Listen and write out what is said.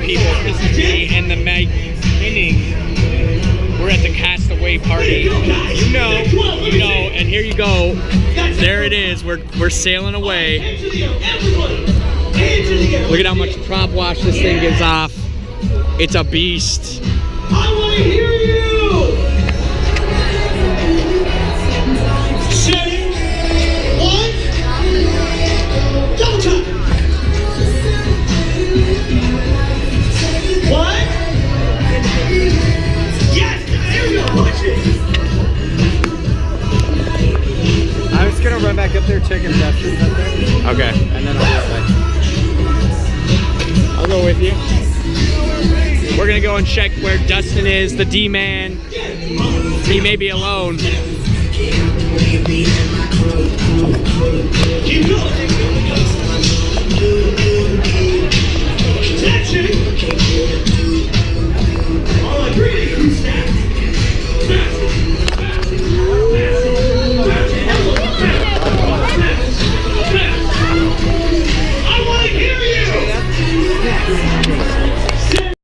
people? This is me and the Meg Hinning. We're at the Castaway party. You know, and here you go. There it is. We're sailing away. Look at how much prop wash this thing gives off. It's a beast. I want to hear you. Ready? 1. Double time. 1. Yes, there you go. Watch it. I'm just gonna run back up there, check if Dustin's up there, Okay. and then I'll be right back. I'll go with you. We're gonna go and check where Dustin is, the D-man. He may be alone. Keep going.